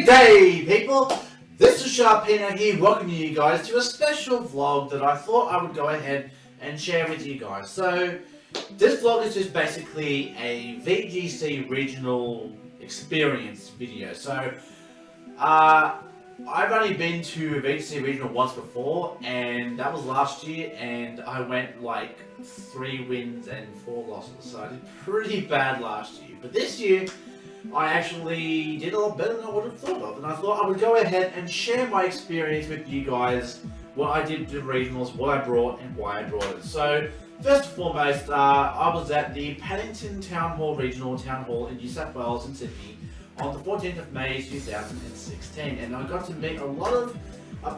G'day people, this is Sharpino here, welcoming you guys to a special vlog that I thought I would go ahead and share with you guys. So, this vlog is just basically a VGC Regional Experience video. So, I've only been to a VGC Regional once before, and that was last year, and I went like 3 wins and 4 losses, so I did pretty bad last year. But this year, I actually did a lot better than I would have thought of, and I thought I would go ahead and share my experience with you guys, what I did to Regionals, what I brought, and why I brought it. So, first and foremost, I was at the Paddington Town Hall Regional Town Hall in New South Wales in Sydney on the 14th of May 2016, and I got to meet a lot of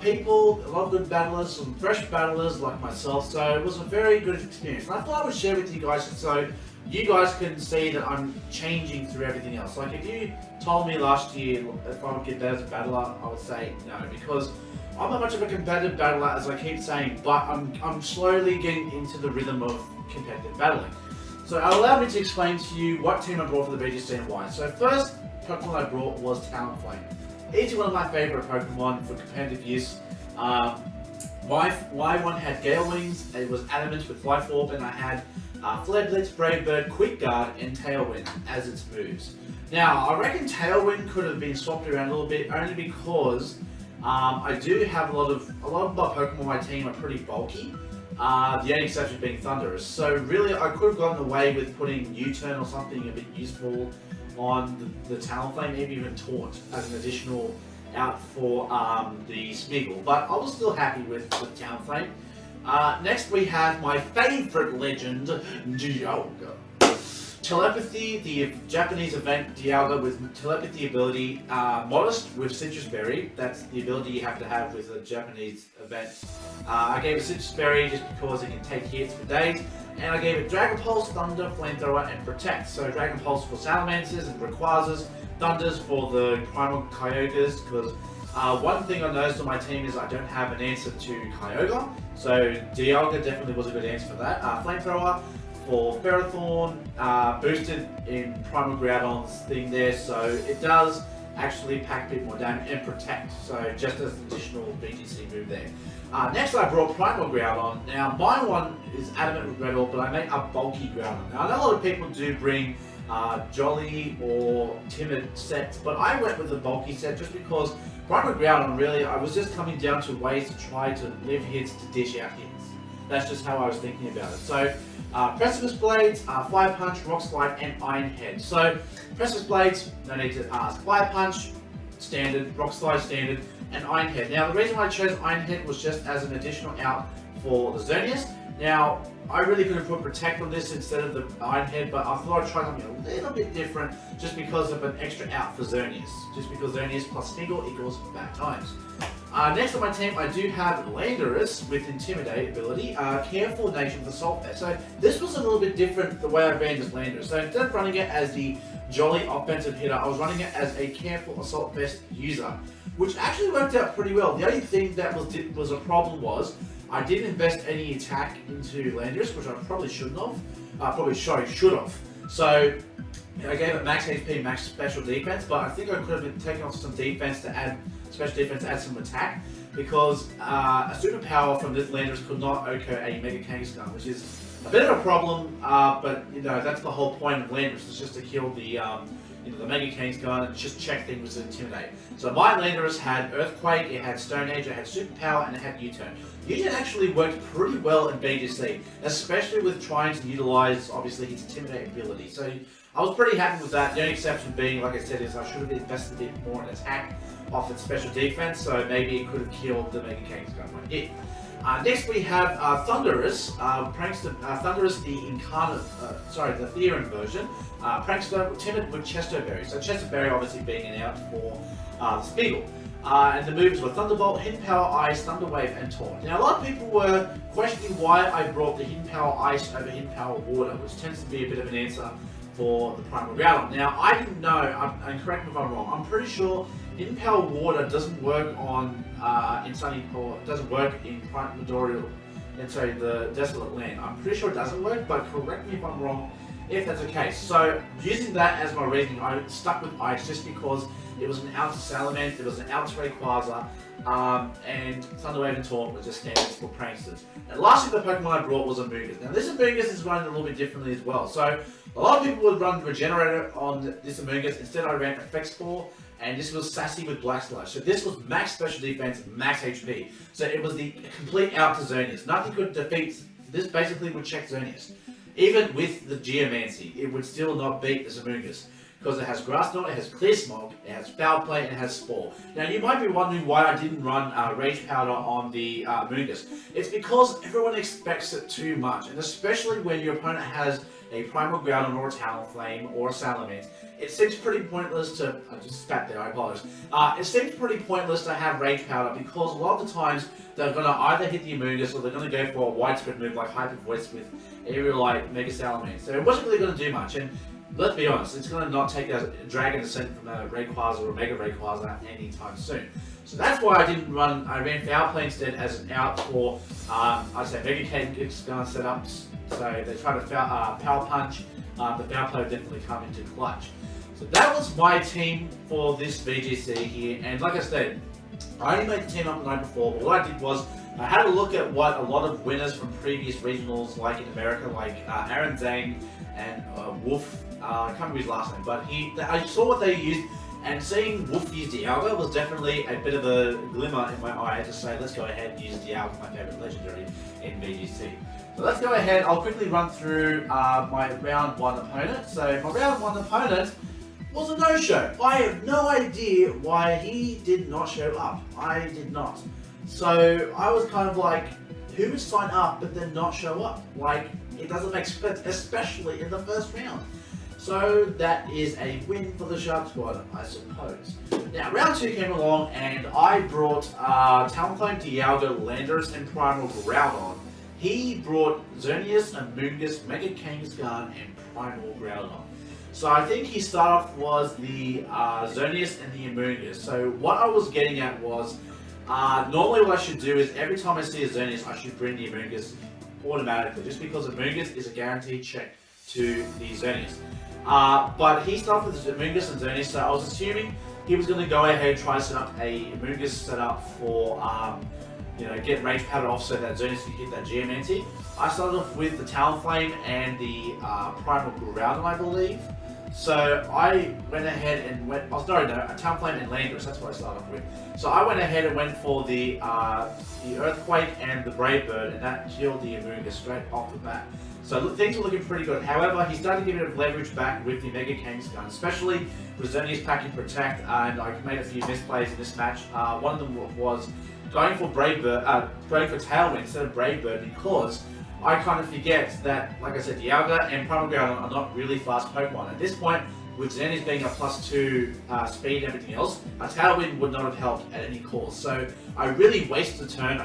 people, a lot of good battlers, some fresh battlers like myself, so it was a very good experience. And I thought I would share with you guys so you guys can see that I'm changing through everything else. Like if you told me last year if I would get better as a battler, I would say no, because I'm not much of a competitive battler as I keep saying, but I'm slowly getting into the rhythm of competitive battling. So allow me to explain to you what team I brought for the VGC and why. So first Pokemon I brought was Talonflame. Easily one of my favourite Pokemon for competitive use. My one had Gale Wings, it was Adamant with Life Orb, and I had Flare Blitz, Brave Bird, Quick Guard, and Tailwind as its moves. Now, I reckon Tailwind could have been swapped around a little bit, only because I do have a lot of my Pokemon on my team are pretty bulky. The only exception being Thunderous. So really, I could have gotten away with putting U-Turn or something a bit useful on the Talonflame, maybe even Taunt as an additional out for the Smeagol. But I was still happy with Talonflame. Next we have my favourite legend, Dialga. Telepathy, the Japanese event Dialga with telepathy ability, Modest with Citrus Berry, that's the ability you have to have with a Japanese event. I gave it Citrus Berry just because it can take hits for days, and I gave it Dragon Pulse, Thunder, Flamethrower, and Protect. So Dragon Pulse for Salamanders and Rayquazas, Thunders for the Primal Kyogres, because one thing I noticed on my team is I don't have an answer to Kyogre, so Dialga definitely was a good answer for that. Flamethrower for Ferrothorn, boosted in Primal Groudon's thing there, so it does actually pack a bit more damage, and Protect, so just as an additional VGC move there. Next I brought Primal Groudon. Now my one is Adamant with Red Orb, but I make a bulky Groudon. Now I know a lot of people do bring Jolly or Timid sets, but I went with the bulky set just because Primal Groudon really, I was just coming down to ways to try to live hits to dish out hits. That's just how I was thinking about it. So, Precipice Blades, Fire Punch, Rock Slide, and Iron Head. So, Precipice Blades, no need to ask. Fire Punch, standard. Rock Slide, standard. And Iron Head. Now, the reason why I chose Iron Head was just as an additional out for the Xerneas. Now, I really could have put Protect on this instead of the Iron Head, but I thought I'd try something a little bit different just because of an extra out for Xerneas. Just because Xerneas plus Smeagol equals bad times. Next on my team, I do have Landorus with Intimidate ability, Careful Nation for Assault Vest. So this was a little bit different the way I ran this Landorus. So instead of running it as the Jolly offensive hitter, I was running it as a Careful Assault Vest user, which actually worked out pretty well. The only thing that was a problem was I didn't invest any attack into Landorus, which I probably shouldn't have. Should have. So I gave it max HP, max special defense, but I think I could have been taking off some defense to add special defense to add some attack, because a superpower from this Landorus could not occur a Mega Kangaskhan, which is a bit of a problem, but you know that's the whole point of Landorus, is just to kill the the Mega Kangaskhan and just check things with Intimidate. So my Landorus had Earthquake, it had Stone Age, it had Superpower, and it had U-Turn. U-Turn actually worked pretty well in VGC, especially with trying to utilize obviously his Intimidate ability. So I was pretty happy with that. The only exception being, like I said, is I should have invested a bit more in attack off its special defense, so maybe it could have killed the Mega Kangaskhan one hit. Next we have Thundurus, Thundurus the incarnate, the Theron version, Prankster Timid with Chesto Berry. So Chesto Berry obviously being an out for the Smeagol. And the moves were Thunderbolt, Hidden Power Ice, Thunder Wave, and Taunt. Now a lot of people were questioning why I brought the Hidden Power Ice over Hidden Power Water, which tends to be a bit of an answer for the Primal Groudon. Now I didn't know, and correct me if I'm wrong, I'm pretty sure Hidden Power Water doesn't work on in Sunny Power, doesn't work in Primordial, and sorry, the Desolate Land. I'm pretty sure it doesn't work, but correct me if I'm wrong if that's the case. So using that as my reasoning, I stuck with Ice just because it was an Outer Salamence, it was an Outer Rayquaza, and Thunderwave and Taunt were just standards for pranksters. And lastly, the Pokemon I brought was Amoonguss. Now this Amoonguss is running a little bit differently as well. So a lot of people would run Regenerator on this Amoonguss. Instead I ran Effect Spore, and this was Sassy with Black Sludge. So this was max special defense, max HP. So it was the complete out to Xerneas. Nothing could defeat, this basically would check Xerneas. Even with the Geomancy, it would still not beat this Amoonguss. Because it has Grass Knot, it has Clear Smog, it has Foul Play, and it has Spore. Now you might be wondering why I didn't run Rage Powder on the Amoonguss. It's because everyone expects it too much, and especially when your opponent has a Primal Groudon or a Talonflame or a Salamence, it seems pretty pointless to, I just spat there, I apologize. It seems pretty pointless to have Rage Powder because a lot of the times they're going to either hit the Amoonguss or they're going to go for a widespread move like Hyper Voice with Aerial Light, Mega Salamence. So it wasn't really going to do much. And let's be honest, it's going to not take a Dragon Ascent from a Rayquaza or a Mega Rayquaza anytime soon. So that's why I didn't run, I ran Foul Play instead as an out for, I'd say Mega King's gun setups. So they try to Power Punch, the Foul Play would definitely come into clutch. So that was my team for this VGC here, and like I said, I only made the team up the night before, but what I did was, I had a look at what a lot of winners from previous regionals, like in America, like Aaron Zhang and Wolf, I can't remember his last name, but I saw what they used, and seeing Wolf use Dialga was definitely a bit of a glimmer in my eye to say, let's go ahead and use Dialga, my favourite legendary in VGC. So let's go ahead, I'll quickly run through my round 1 opponent. So my round 1 opponent was a no-show. I have no idea why he did not show up. I did not. So I was kind of like, who would sign up but then not show up? Like, it doesn't make sense, especially in the first round. So that is a win for the Sharp Squad, I suppose. Now, round 2 came along and I brought Talonflame, Dialga, Landorus, and Primal Groudon. He brought Xerneas, Amoonguss, Mega Kangaskhan, and Primal Groudon. So I think his start off was the Xerneas and the Amoonguss. So what I was getting at was, normally what I should do is every time I see a Xerneas, I should bring the Amoonguss automatically, just because Amoonguss is a guaranteed check to the Xerneas. But he started with the Amoonguss and Xerneas, so I was assuming he was going to go ahead and try to set up a Amoonguss setup for, get Rage Powder off so that Xerneas can hit that Geomancy. I started off with the Talonflame and the Primal Groudon, I believe. So I went ahead and went, Talonflame and Landorus, that's what I started off with. So I went ahead and went for the Earthquake and the Brave Bird, and that killed the Amoonguss straight off the bat. So things were looking pretty good. However, he started to get a bit of leverage back with the Mega Kangaskhan, especially with Xerneas packing Protect, and I made a few misplays in this match. One of them was going for Tailwind instead of Brave Bird, because I kind of forget that, like I said, Dialga and Primal Groudon are not really fast Pokemon. At this point, with Xerneas being a +2 speed and everything else, a Tailwind would not have helped at any cost. So I really wasted a turn.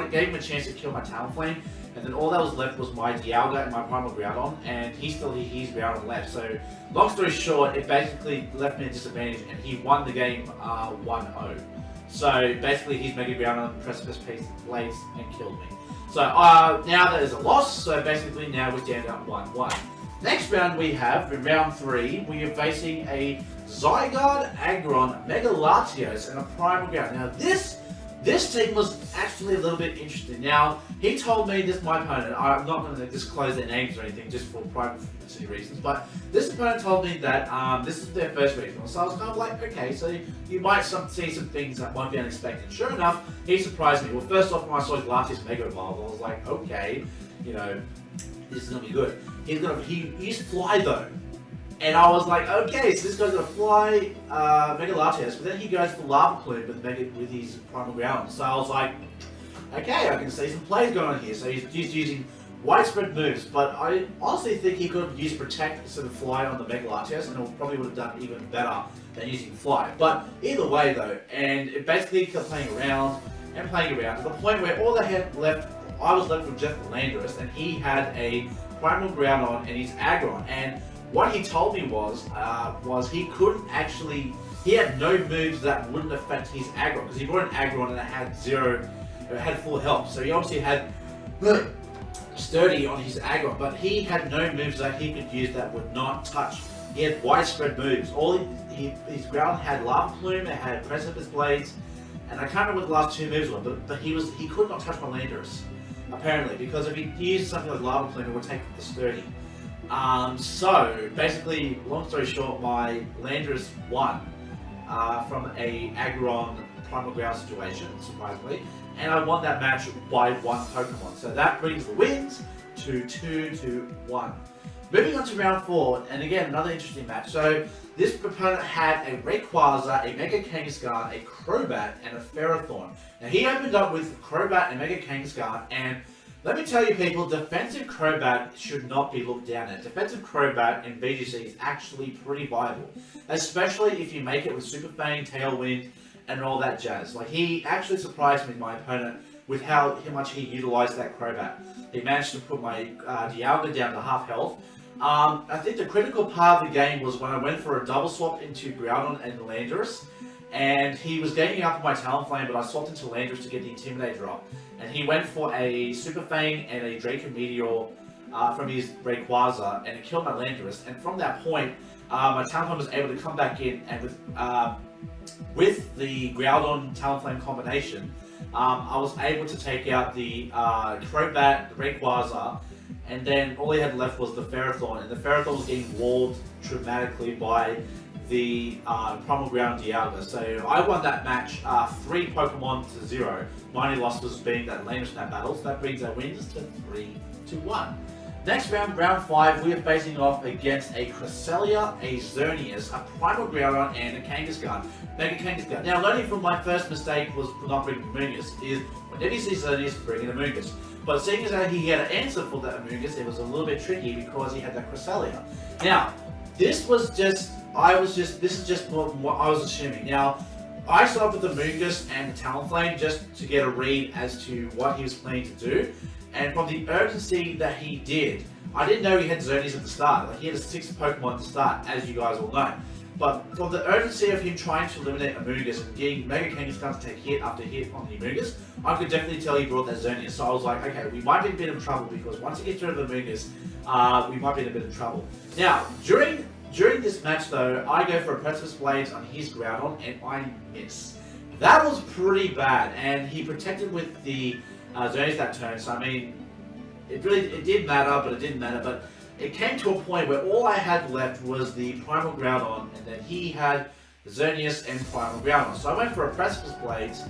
Gave him a chance to kill my Talonflame, and then all that was left was my Dialga and my Primal Groudon, and he's Groudon left. So long story short, it basically left me at a disadvantage, and he won the game 1-0. So basically, his Mega Groudon Precipice Blades and killed me. So now that is a loss, so basically now we stand up 1-1. Next round we have, in round 3, we are facing a Zygarde, Aggron, Mega Latios, and a Primal Groudon. Now this team was actually a little bit interesting. Now, he told me, this is my opponent, I'm not going to disclose their names or anything just for privacy reasons, but this opponent told me that this is their first regional. So I was kind of like, okay, so you might see some things that might be unexpected. Sure enough, he surprised me. Well, first off, when I saw his Latios Mega Evolve, I was like, okay, this is going to be good. He used Fly though. And I was like, okay, so this guy's gonna fly Mega Latios, but then he goes for Lava Plume with his Primal Groudon. So I was like, okay, I can see some plays going on here. So he's using widespread moves, but I honestly think he could have used Protect instead of Fly on the Mega Latios, and it probably would have done even better than using Fly. But either way though, and it basically kept playing around to the point where all they had left, I was left with just Landorus, and he had a Primal Groudon and his Aggron. And what he told me was he couldn't actually, he had no moves that wouldn't affect his Aggron, because he brought an Aggron and it had full health. So he obviously had sturdy on his aggro, but he had no moves that he could use that would not touch. He had widespread moves. His ground had Lava Plume, it had Precipice Blades, and I can't remember what the last two moves were, but he could not touch my Landorus, apparently, because if he used something like Lava Plume, it would take the sturdy. So basically, long story short, my Landorus won from a Aggron Primal Ground situation, surprisingly, and I won that match by 1 Pokemon. So that brings the wins to 2-1. Moving on to round 4, and again, another interesting match. So this opponent had a Rayquaza, a Mega Kangaskhan, a Crobat, and a Ferrothorn. Now he opened up with Crobat and Mega Kangaskhan, and let me tell you people, defensive Crobat should not be looked down at. Defensive Crobat in VGC is actually pretty viable, especially if you make it with Super Fang, Tailwind, and all that jazz. Like, he actually surprised me, my opponent, with how much he utilized that Crobat. He managed to put my Dialga down to half health. I think the critical part of the game was when I went for a double swap into Groudon and Landorus, and he was ganging up on my Talonflame, but I swapped into Landorus to get the Intimidate drop. And he went for a Super Fang and a Draco Meteor from his Rayquaza, and it killed my Landorus. And from that point, my Talonflame was able to come back in, and with the Groudon Talonflame combination, I was able to take out the Crobat, the Rayquaza, and then all he had left was the Ferrothorn, and the Ferrothorn was getting walled dramatically by the Primal Ground Dialga. So I won that match 3 Pokemon to 0. My only loss was being that Landorus in that battle, so that brings our wins to 3-1. Next round, round 5, we are facing off against a Cresselia, a Xerneas, a Primal Groudon, and a Kangaskhan. Mega Kangaskhan. Now, learning from my first mistake was not bringing Amoonguss, is whenever you see Xerneas, bring an Amoonguss. But seeing as how he had an answer for that Amoonguss, it was a little bit tricky because he had that Cresselia. Now, this is just what I was assuming. Now, I started with the Amoonguss and the Talonflame just to get a read as to what he was planning to do. And from the urgency that he did, I didn't know he had Xerneas at the start. Like, he had a 6th Pokemon at the start, as you guys all know. But from the urgency of him trying to eliminate Amoonguss and getting Mega Kangaskhan to take hit after hit on the Amoonguss, I could definitely tell he brought that Xerneas. So I was like, okay, we might be in a bit of trouble, because once he gets rid of Amoonguss, we might be in a bit of trouble. Now, during this match though, I go for a Precipice Blades on his Groudon, and I miss. That was pretty bad, and he protected with the Xerneas that turn, so I mean, it did matter, but it didn't matter. But it came to a point where all I had left was the Primal Groudon, and then he had Xerneas and Primal Groudon. So I went for a Precipice Blades,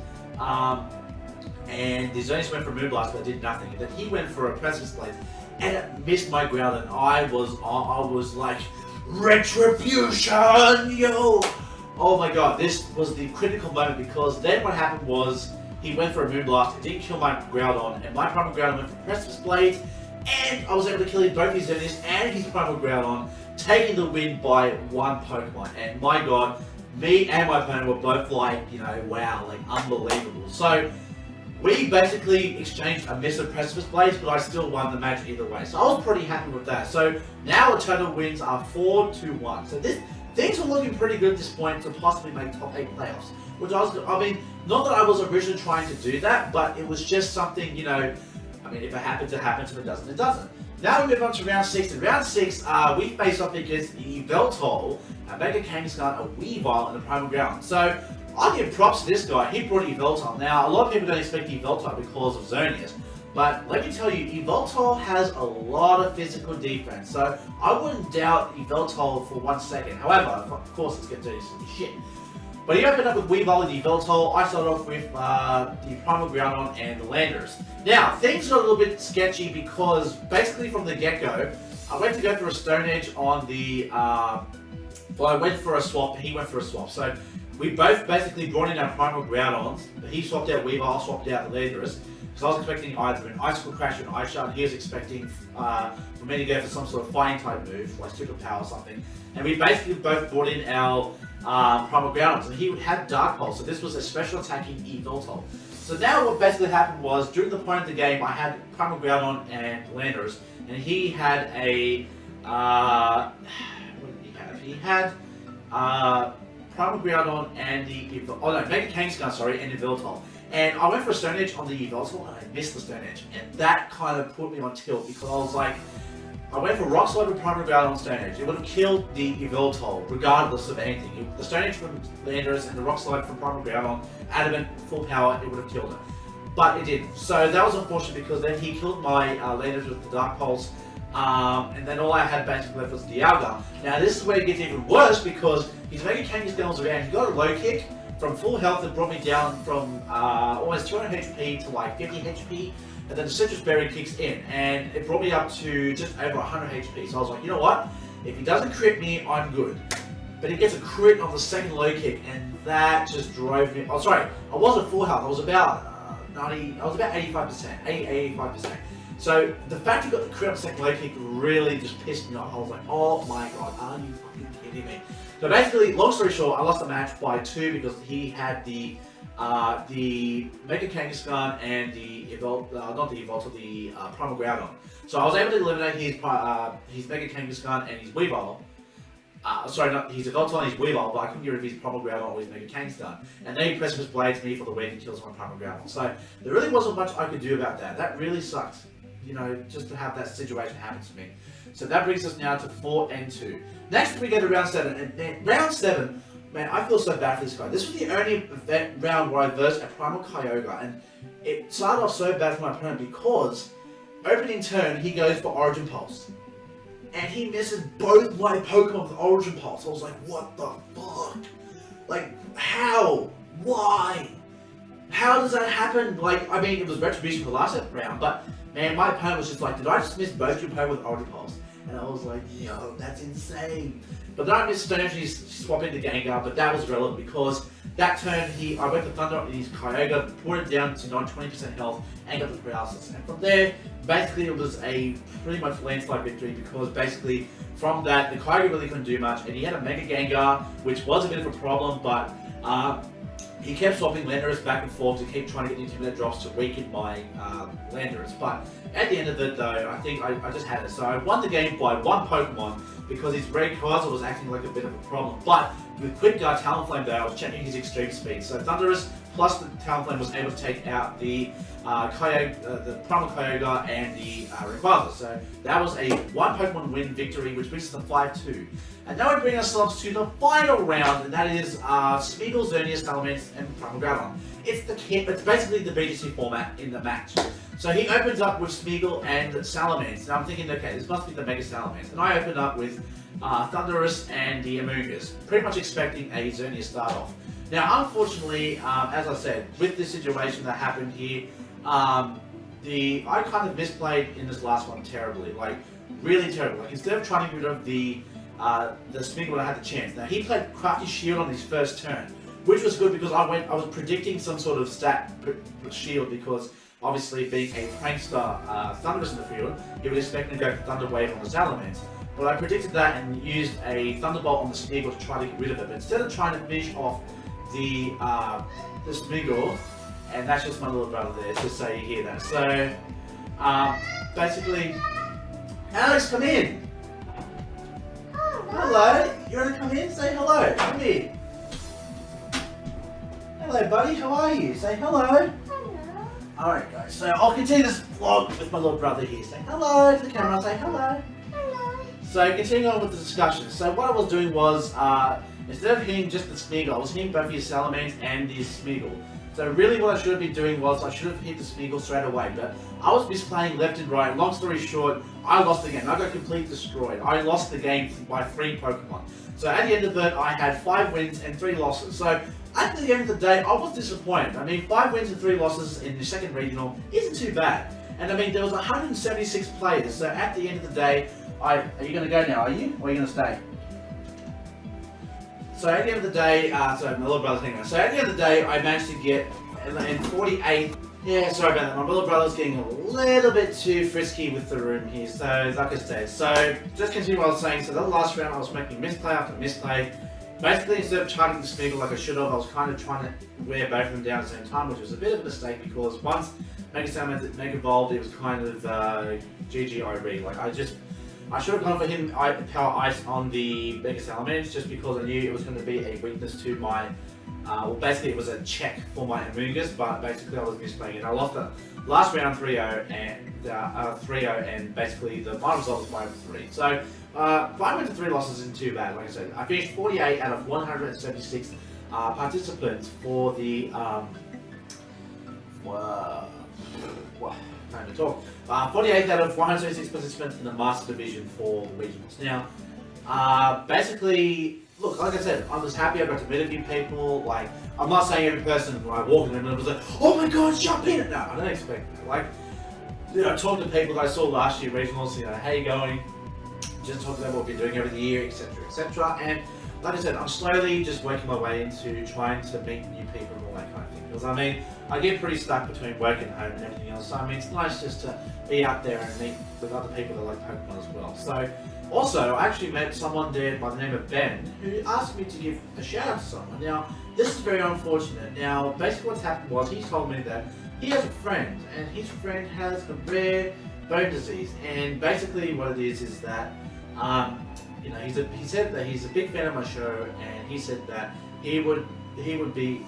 and the Xerneas went for Moonblast, but it did nothing. And then he went for a Precipice Blades, and it missed my Groudon. I was like, retribution, yo! Oh my god, this was the critical moment, because then what happened was he went for a Moonblast, it didn't kill my Groudon, and my Primal Groudon went for Precipice Blades, and I was able to kill both his Xerneas and his Primal Groudon, taking the win by 1 Pokemon. And my god, me and my opponent were both like, you know, wow, like unbelievable. So we basically exchanged a miss of Precipice Blades, but I still won the match either way. So I was pretty happy with that. So now the total wins are 4-1. So things are looking pretty good at this point to possibly make top 8 playoffs. Which I mean, not that I was originally trying to do that, but it was just something, you know, I mean, if it happens, it happens. If it doesn't, it doesn't. Now we move on to round 6. In round 6, we face off against Yveltal, a Mega Kangaskhan, a Weavile, and a Primal Ground. So I give props to this guy. He brought Yveltal. Now, a lot of people don't expect Yveltal because of Xerneas, but let me tell you, Yveltal has a lot of physical defense, so I wouldn't doubt Yveltal for 1 second. However, of course, it's going to do some shit. But he opened up with Weavile and Yveltal. I started off with the Primal Groudon and the Landorus. Now, things are a little bit sketchy because basically from the get-go, I went to go for a Stone Edge on the... well, I went for a swap, he went for a swap. So we both basically brought in our Primal Groudons. He swapped out Weavile, I swapped out the Landorus. Because I was expecting either an Icicle Crash or an Ice Shard. He was expecting for me to go for some sort of fighting type move, like Super Power or something. And we basically both brought in our Primal Groudons, and he had Dark Pulse, so this was a special attacking Yveltal. So now what basically happened was, during the point of the game, I had Primal Groudon and Landorus, and he had a, what did he have? He had Primal Groudon and the, oh no, Mega Kangaskhan, sorry, and Yveltal. And I went for a Stone Edge on the Yveltal and I missed the Stone Edge. And that kind of put me on tilt because I was like, I went for Rock Slide with Primary Ground on Stone Edge. It would have killed the Yveltal regardless of anything. The Stone Edge from Landorus and the Rock Slide from Primary Ground on Adamant, full power, it would have killed it. But it didn't. So that was unfortunate because then he killed my Landorus with the Dark Pulse. And then all I had basically left was Dialga. Now this is where it gets even worse because his Mega Kangaskhan was around. He got a low kick from full health that brought me down from almost 200 HP to like 50 HP. And then the Citrus Berry kicks in and it brought me up to just over 100 HP. So I was like, you know what? If he doesn't crit me, I'm good. But he gets a crit on the second low kick and that just drove me. Oh, sorry, I wasn't full health. I was about 85%, 85%. So the fact he got the crit on the second low kick really just pissed me off. I was like, oh my god, are you fucking kidding me? So basically, long story short, I lost the match by 2 because he had the Mega Kangaskhan and the Primal Groudon. So I was able to eliminate his Mega Kangaskhan and his Weavile. Sorry, not his Yveltal and his Weavile, but I couldn't get rid of his Primal Groudon or his Mega Kangaskhan. And then he Precipice Blades me for the win and kills my Primal Groudon. So there really wasn't much I could do about that. That really sucked, you know, just to have that situation happen to me. So that brings us now to 4-2. Next we go to round 7. And round 7, man, I feel so bad for this guy. This was the only round where I versed a Primal Kyogre, and it started off so bad for my opponent because opening turn he goes for Origin Pulse. And he misses both my Pokemon with Origin Pulse. I was like, what the fuck? Like, how? Why? How does that happen? Like, I mean, it was Retribution for the last round, but man, my opponent was just like, did I just miss both your Pokemon with Origin Pulse? And I was like, yo, that's insane. But then I missed Stone Edge, swapping the Gengar, but that was relevant because that turn I went for Thunder in his Kyogre, put it down to 20% health, and got the paralysis. And from there, basically it was a pretty much landslide victory because basically from that, the Kyogre really couldn't do much, and he had a Mega Gengar, which was a bit of a problem, but he kept swapping Landorus back and forth to keep trying to get the Intimidate drops to weaken my Landorus. But at the end of it though, I think I just had it. So I won the game by 1 Pokemon because his Rayquaza was acting like a bit of a problem. But with Quick Guard Talonflame though, I was checking his extreme speed. So Thundurus plus the Talonflame was able to take out the Primal Kyogre and the Rayquaza. So that was a 1 Pokemon win victory, which brings us to 5-2. And now we bring ourselves to the final round, and that is Smeagol, Xerneas, Salamence, and Primal Groudon. It's basically the VGC format in the match. So he opens up with Smeagol and Salamence, and I'm thinking, okay, this must be the Mega Salamence. And I open up with Thundurus and the Amoonguss, pretty much expecting a Xerneas start off. Now, unfortunately, as I said, with the situation that happened here, I kind of misplayed in this last one terribly, like really terrible. Like instead of trying to get rid of the Smeagol, I had the chance. Now he played Crafty Shield on his first turn, which was good because I was predicting some sort of stat shield because obviously being a prankster Thundurus in the field, he was expecting to go for Thunder Wave on the Salamence. But I predicted that and used a Thunderbolt on the Smeagol to try to get rid of it. But instead of trying to finish off the Smeagol, and that's just my little brother there, just so you hear that. So basically, Alex, come in. Hello, you want to come in? Say hello, come here. Hello buddy, how are you? Say hello. Hello. Alright guys, so I'll continue this vlog with my little brother here. Say hello to the camera, say hello. Hello. So continuing on with the discussion. So what I was doing was, instead of hitting just the Smeagol, I was hitting both his Salamence and his Smeagol. So really what I should have been doing was, I should have hit the Smeagol straight away, but I was misplaying left and right. Long story short, I lost the game. I got completely destroyed. I lost the game by 3 Pokemon. So at the end of it, I had 5 wins and 3 losses. So at the end of the day, I was disappointed. I mean, 5 wins and 3 losses in the second regional isn't too bad. And I mean, there was 176 players. So at the end of the day, are you going to go now, are you? Or are you going to stay? So at the end of the day, so my little brother's hanging out. So at the end of the day, I managed to get in 48. Yeah, sorry about that. My little brother's getting a little bit too frisky with the room here. So like I said, so just continue what I was saying. So the last round, I was making misplay after misplay. Basically, instead of charging the Smeagol like I should have, I was kind of trying to wear both of them down at the same time, which was a bit of a mistake because once Mega Salamence Mega Evolved, it was kind of GG IB. Like I just I should have gone for him Power Ice on the biggest elements just because I knew it was going to be a weakness to my, well basically it was a check for my Amoonguss, but basically I was misplaying it. I lost the last round 3-0 and basically the final result was 5-3. So 5 wins and 3 losses isn't too bad, like I said. I finished 48 out of 176 participants for the, time to talk. 48 out of 176 participants in the Master Division for the Regionals. Now, basically, look, like I said, I was happy I got to meet a few people. Like, I'm not saying every person when I walk in and was like, oh my god, Sharpino! No, I don't expect that. Like, you know, talk to people that I saw last year Regionals, you know, how you going? Just talk about what we've been doing every year, etc., etc. And like I said, I'm slowly just working my way into trying to meet new people and all that kind of thing. Because I mean, I get pretty stuck between work and home and everything else. So I mean, it's nice just to be out there and meet with other people that like Pokemon as well. So also, I actually met someone there by the name of Ben who asked me to give a shout out to someone. Now, this is very unfortunate. Now, basically what's happened was he told me that he has a friend and his friend has a rare bone disease. And basically what it is that you know, he said that he's a big fan of my show, and he said that he would be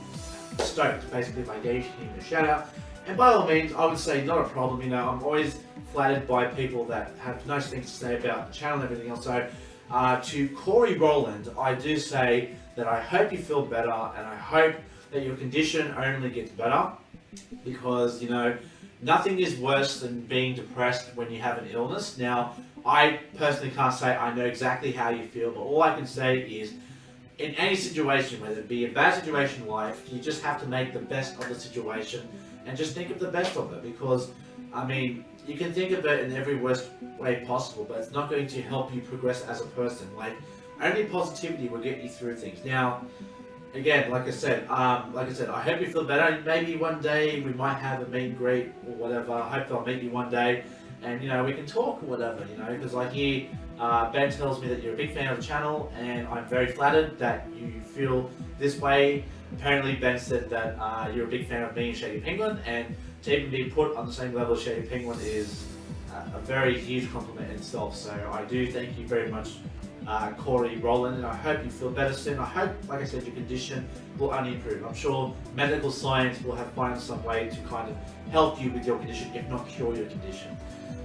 stoked basically if I gave him a shout out. And by all means, I would say not a problem. You know, I'm always flattered by people that have nice things to say about the channel and everything else. So to Corey Rolland, I do say that I hope you feel better, and I hope that your condition only gets better, because you know, nothing is worse than being depressed when you have an illness. Now, I personally can't say I know exactly how you feel, but all I can say is, in any situation, whether it be a bad situation in life, you just have to make the best of the situation and just think of the best of it, because, I mean, you can think of it in every worst way possible, but it's not going to help you progress as a person. Like, only positivity will get you through things. Now, again, like I said, I hope you feel better. Maybe one day we might have a meet and greet or whatever. I hope I'll meet you one day, and you know, we can talk or whatever. You know, because I hear Ben tells me that you're a big fan of the channel, and I'm very flattered that you feel this way. Apparently, Ben said that you're a big fan of me and Shady Penguin, and to even be put on the same level as Shady Penguin is a very huge compliment in itself. So I do thank you very much, Corey Rolland, and I hope you feel better soon. I hope, like I said, your condition will only improve. I'm sure medical science will have found some way to kind of help you with your condition, if not cure your condition.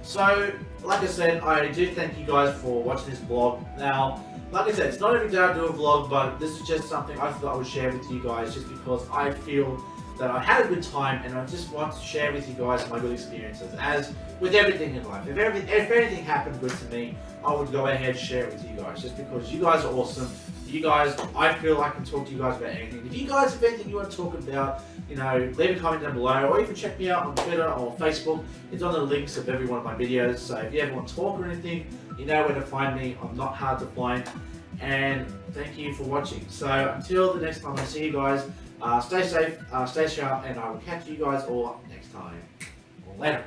So, like I said, I do thank you guys for watching this vlog. Now, like I said, it's not every day I do a vlog, but this is just something I thought I would share with you guys, just because I feel that I had a good time, and I just want to share with you guys my good experiences. As with everything in life, if anything happened good to me, I would go ahead and share it with you guys, just because you guys are awesome. You guys, I feel I can talk to you guys about anything. If you guys have anything you want to talk about, you know, leave a comment down below, or you can check me out on Twitter or Facebook. It's on the links of every one of my videos. So if you ever want to talk or anything, you know where to find me. I'm not hard to find. And thank you for watching. So until the next time I see you guys, stay safe, stay sharp, and I will catch you guys all next time. Later.